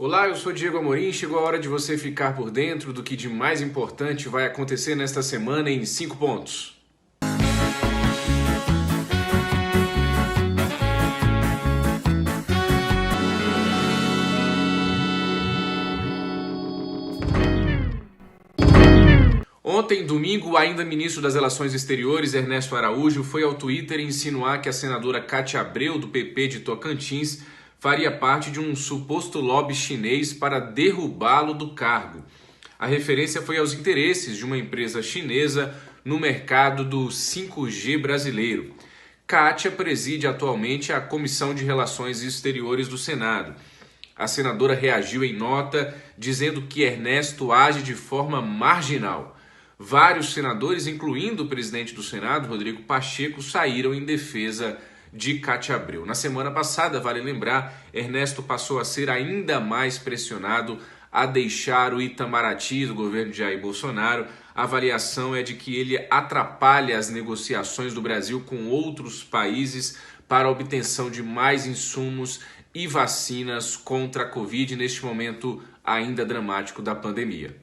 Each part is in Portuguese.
Olá, eu sou Diego Amorim. Chegou a hora de você ficar por dentro do que de mais importante vai acontecer nesta semana em 5 pontos. Ontem, domingo, ainda ministro das Relações Exteriores, Ernesto Araújo, foi ao Twitter insinuar que a senadora Cátia Abreu, do PP de Tocantins, faria parte de um suposto lobby chinês para derrubá-lo do cargo. A referência foi aos interesses de uma empresa chinesa no mercado do 5G brasileiro. Cátia preside atualmente a Comissão de Relações Exteriores do Senado. A senadora reagiu em nota, dizendo que Ernesto age de forma marginal. Vários senadores, incluindo o presidente do Senado, Rodrigo Pacheco, saíram em defesa de Cátia Abreu. Na semana passada, vale lembrar, Ernesto passou a ser ainda mais pressionado a deixar o Itamaraty do governo de Jair Bolsonaro. A avaliação é de que ele atrapalha as negociações do Brasil com outros países para a obtenção de mais insumos e vacinas contra a Covid neste momento ainda dramático da pandemia.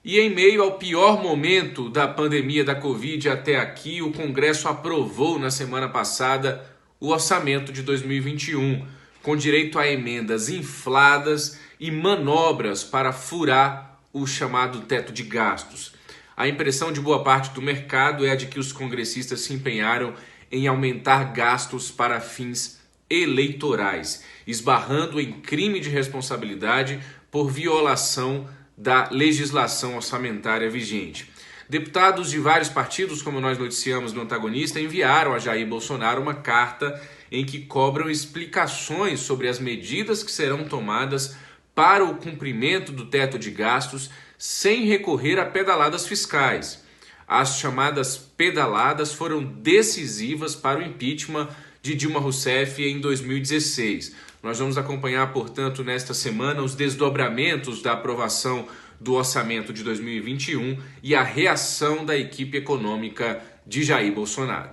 E em meio ao pior momento da pandemia da Covid até aqui, o Congresso aprovou na semana passada o orçamento de 2021, com direito a emendas infladas e manobras para furar o chamado teto de gastos. A impressão de boa parte do mercado é a de que os congressistas se empenharam em aumentar gastos para fins eleitorais, esbarrando em crime de responsabilidade por violação da legislação orçamentária vigente. Deputados de vários partidos, como nós noticiamos no Antagonista, enviaram a Jair Bolsonaro uma carta em que cobram explicações sobre as medidas que serão tomadas para o cumprimento do teto de gastos sem recorrer a pedaladas fiscais. As chamadas pedaladas foram decisivas para o impeachment de Dilma Rousseff em 2016. Nós vamos acompanhar, portanto, nesta semana os desdobramentos da aprovação do orçamento de 2021 e a reação da equipe econômica de Jair Bolsonaro.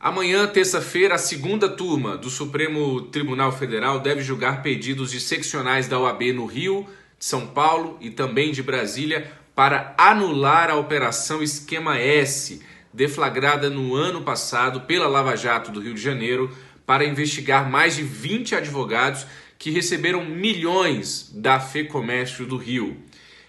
Amanhã, terça-feira, a segunda turma do Supremo Tribunal Federal deve julgar pedidos de seccionais da OAB no Rio, de São Paulo e também de Brasília para anular a Operação Esquema S, deflagrada no ano passado pela Lava Jato do Rio de Janeiro, para investigar mais de 20 advogados que receberam milhões da FEComércio do Rio.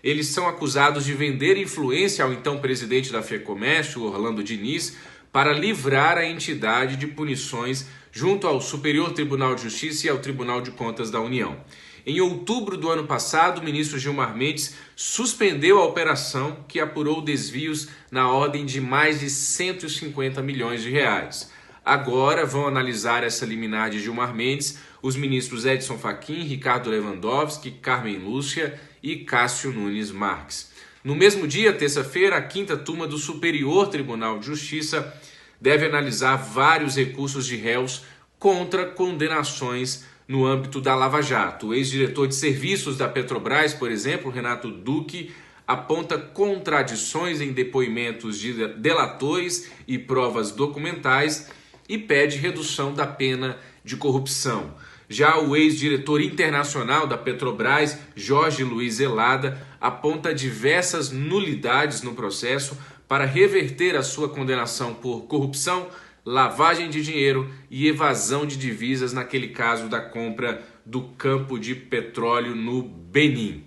Eles são acusados de vender influência ao então presidente da FEComércio, Orlando Diniz, para livrar a entidade de punições junto ao Superior Tribunal de Justiça e ao Tribunal de Contas da União. Em outubro do ano passado, o ministro Gilmar Mendes suspendeu a operação que apurou desvios na ordem de mais de 150 milhões de reais. Agora vão analisar essa liminar de Gilmar Mendes os ministros Edson Fachin, Ricardo Lewandowski, Carmen Lúcia e Cássio Nunes Marques. No mesmo dia, terça-feira, a quinta turma do Superior Tribunal de Justiça deve analisar vários recursos de réus contra condenações no âmbito da Lava Jato. O ex-diretor de serviços da Petrobras, por exemplo, Renato Duque, aponta contradições em depoimentos de delatores e provas documentais e pede redução da pena de corrupção. Já o ex-diretor internacional da Petrobras, Jorge Luiz Zelada, aponta diversas nulidades no processo para reverter a sua condenação por corrupção, lavagem de dinheiro e evasão de divisas naquele caso da compra do campo de petróleo no Benin.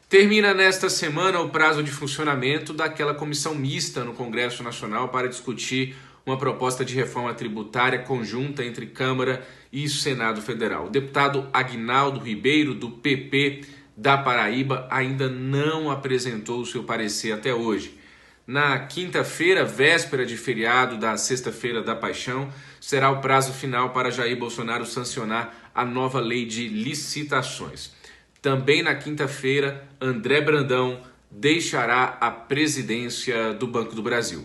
Termina nesta semana o prazo de funcionamento daquela comissão mista no Congresso Nacional para discutir uma proposta de reforma tributária conjunta entre Câmara e Senado Federal. O deputado Aguinaldo Ribeiro, do PP da Paraíba, ainda não apresentou o seu parecer até hoje. Na quinta-feira, véspera de feriado da Sexta-feira da Paixão, será o prazo final para Jair Bolsonaro sancionar a nova lei de licitações. Também na quinta-feira, André Brandão deixará a presidência do Banco do Brasil.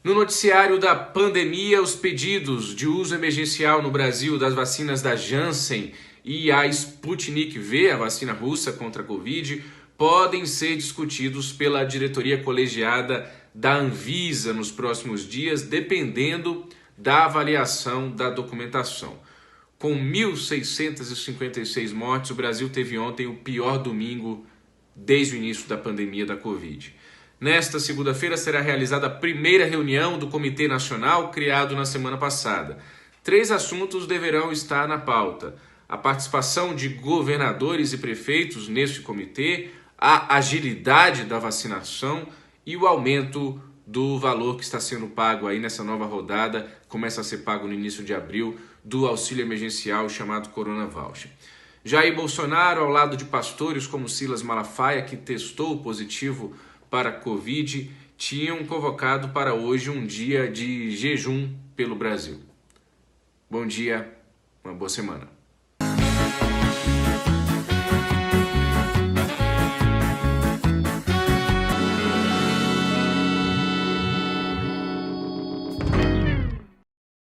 No noticiário da pandemia, os pedidos de uso emergencial no Brasil das vacinas da Janssen e a Sputnik V, a vacina russa contra a Covid, podem ser discutidos pela diretoria colegiada da Anvisa nos próximos dias, dependendo da avaliação da documentação. Com 1.656 mortes, o Brasil teve ontem o pior domingo desde o início da pandemia da Covid. Nesta segunda-feira será realizada a primeira reunião do Comitê Nacional criado na semana passada. 3 assuntos deverão estar na pauta: a participação de governadores e prefeitos neste comitê, a agilidade da vacinação e o aumento do valor que está sendo pago aí nessa nova rodada, começa a ser pago no início de abril, do auxílio emergencial chamado Corona Voucher. Jair Bolsonaro, ao lado de pastores como Silas Malafaia, que testou positivo para a Covid, tinham convocado para hoje um dia de jejum pelo Brasil. Bom dia, uma boa semana.